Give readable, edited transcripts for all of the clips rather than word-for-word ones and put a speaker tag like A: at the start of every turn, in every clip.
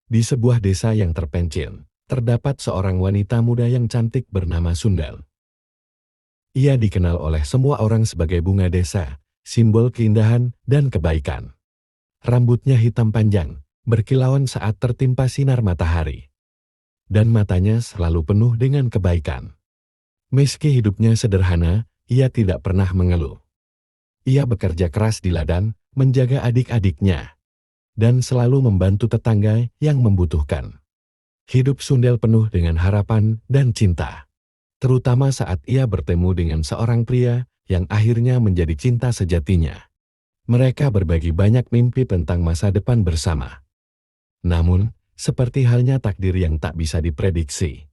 A: Di sebuah desa yang terpencil, terdapat seorang wanita muda yang cantik bernama Sundel. Ia dikenal oleh semua orang sebagai bunga desa, simbol keindahan dan kebaikan. Rambutnya hitam panjang, berkilauan saat tertimpa sinar matahari. Dan matanya selalu penuh dengan kebaikan. Meski hidupnya sederhana, ia tidak pernah mengeluh. Ia bekerja keras di ladang, menjaga adik-adiknya, dan selalu membantu tetangga yang membutuhkan. Hidup Sundel penuh dengan harapan dan cinta, terutama saat ia bertemu dengan seorang pria yang akhirnya menjadi cinta sejatinya. Mereka berbagi banyak mimpi tentang masa depan bersama. Namun, seperti halnya takdir yang tak bisa diprediksi,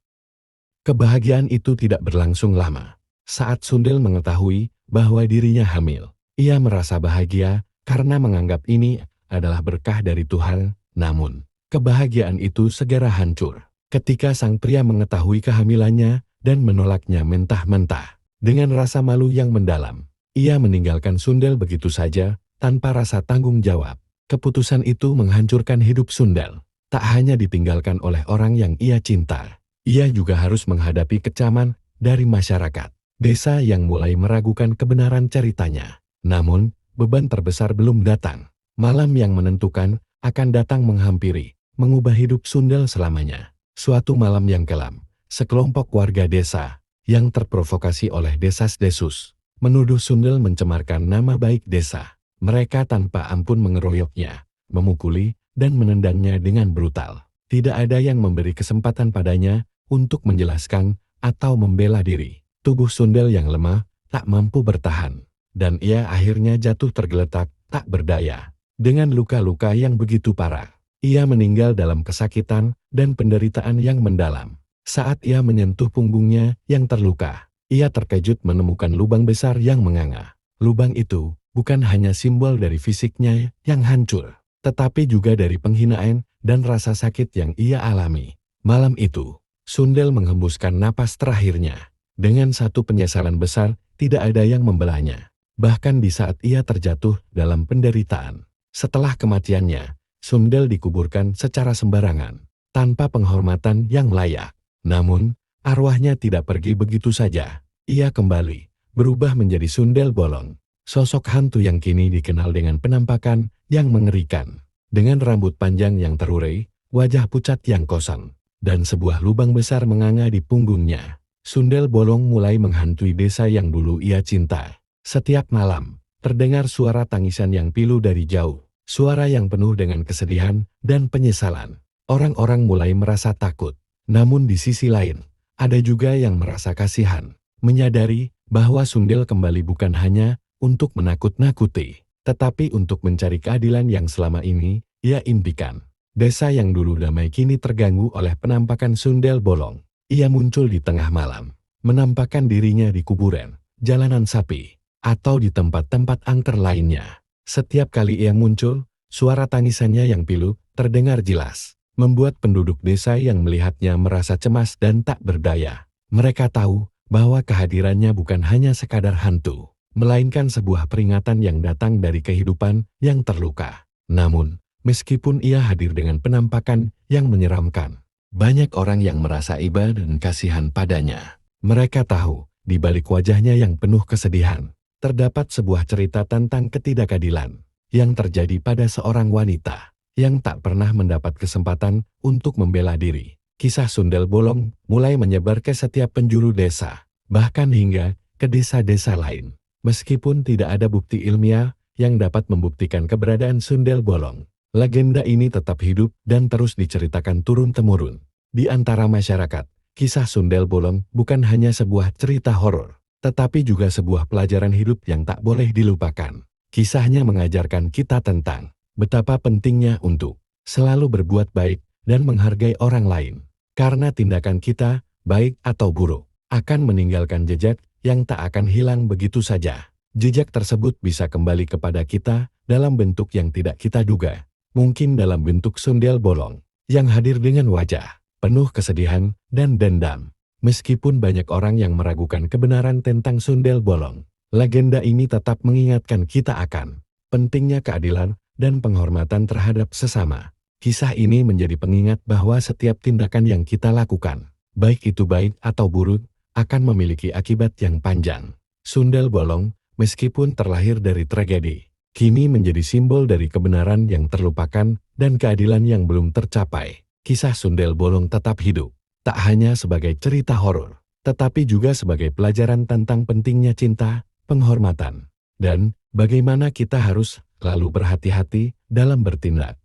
A: kebahagiaan itu tidak berlangsung lama. Saat Sundel mengetahui bahwa dirinya hamil, ia merasa bahagia karena menganggap ini adalah berkah dari Tuhan. Namun, kebahagiaan itu segera hancur ketika sang pria mengetahui kehamilannya dan menolaknya mentah-mentah. Dengan rasa malu yang mendalam, ia meninggalkan Sundel begitu saja tanpa rasa tanggung jawab. Keputusan itu menghancurkan hidup Sundel. Tak hanya ditinggalkan oleh orang yang ia cinta, ia juga harus menghadapi kecaman dari masyarakat desa yang mulai meragukan kebenaran ceritanya. Namun, beban terbesar belum datang. Malam yang menentukan akan datang menghampiri, mengubah hidup Sundel selamanya. Suatu malam yang kelam, sekelompok warga desa yang terprovokasi oleh desas-desus menuduh Sundel mencemarkan nama baik desa. Mereka tanpa ampun mengeroyoknya, memukuli, dan menendangnya dengan brutal. Tidak ada yang memberi kesempatan padanya untuk menjelaskan atau membela diri. Tubuh Sundel yang lemah tak mampu bertahan, dan ia akhirnya jatuh tergeletak tak berdaya. Dengan luka-luka yang begitu parah, ia meninggal dalam kesakitan dan penderitaan yang mendalam. Saat ia menyentuh punggungnya yang terluka, ia terkejut menemukan lubang besar yang menganga. Lubang itu bukan hanya simbol dari fisiknya yang hancur, tetapi juga dari penghinaan dan rasa sakit yang ia alami. Malam itu, Sundel menghembuskan napas terakhirnya. Dengan satu penyesalan besar, tidak ada yang membelanya. Bahkan di saat ia terjatuh dalam penderitaan. Setelah kematiannya, Sundel dikuburkan secara sembarangan, tanpa penghormatan yang layak. Namun, arwahnya tidak pergi begitu saja. Ia kembali, berubah menjadi Sundel Bolong. Sosok hantu yang kini dikenal dengan penampakan yang mengerikan. Dengan rambut panjang yang terurai, wajah pucat yang kosong, dan sebuah lubang besar menganga di punggungnya. Sundel Bolong mulai menghantui desa yang dulu ia cinta. Setiap malam, terdengar suara tangisan yang pilu dari jauh. Suara yang penuh dengan kesedihan dan penyesalan. Orang-orang mulai merasa takut. Namun di sisi lain, ada juga yang merasa kasihan. Menyadari bahwa Sundel kembali bukan hanya untuk menakut-nakuti, tetapi untuk mencari keadilan yang selama ini ia impikan. Desa yang dulu damai kini terganggu oleh penampakan Sundel Bolong. Ia muncul di tengah malam, menampakkan dirinya di kuburan, jalanan sapi, atau di tempat-tempat angker lainnya. Setiap kali ia muncul, suara tangisannya yang pilu terdengar jelas, membuat penduduk desa yang melihatnya merasa cemas dan tak berdaya. Mereka tahu bahwa kehadirannya bukan hanya sekadar hantu, melainkan sebuah peringatan yang datang dari kehidupan yang terluka. Namun, meskipun ia hadir dengan penampakan yang menyeramkan, banyak orang yang merasa iba dan kasihan padanya. Mereka tahu, di balik wajahnya yang penuh kesedihan, terdapat sebuah cerita tentang ketidakadilan yang terjadi pada seorang wanita yang tak pernah mendapat kesempatan untuk membela diri. Kisah Sundel Bolong mulai menyebar ke setiap penjuru desa, bahkan hingga ke desa-desa lain. Meskipun tidak ada bukti ilmiah yang dapat membuktikan keberadaan Sundel Bolong, legenda ini tetap hidup dan terus diceritakan turun-temurun. Di antara masyarakat, kisah Sundel Bolong bukan hanya sebuah cerita horor, tetapi juga sebuah pelajaran hidup yang tak boleh dilupakan. Kisahnya mengajarkan kita tentang betapa pentingnya untuk selalu berbuat baik dan menghargai orang lain. Karena tindakan kita, baik atau buruk, akan meninggalkan jejak yang tak akan hilang begitu saja. Jejak tersebut bisa kembali kepada kita dalam bentuk yang tidak kita duga. Mungkin dalam bentuk Sundel Bolong yang hadir dengan wajah penuh kesedihan dan dendam. Meskipun banyak orang yang meragukan kebenaran tentang Sundel Bolong, legenda ini tetap mengingatkan kita akan pentingnya keadilan dan penghormatan terhadap sesama. Kisah ini menjadi pengingat bahwa setiap tindakan yang kita lakukan, baik itu baik atau buruk, akan memiliki akibat yang panjang. Sundel bolong, meskipun terlahir dari tragedi, kini menjadi simbol dari kebenaran yang terlupakan dan keadilan yang belum tercapai. Kisah Sundel bolong tetap hidup, tak hanya sebagai cerita horor, tetapi juga sebagai pelajaran tentang pentingnya cinta, penghormatan, dan bagaimana kita harus selalu berhati-hati dalam bertindak.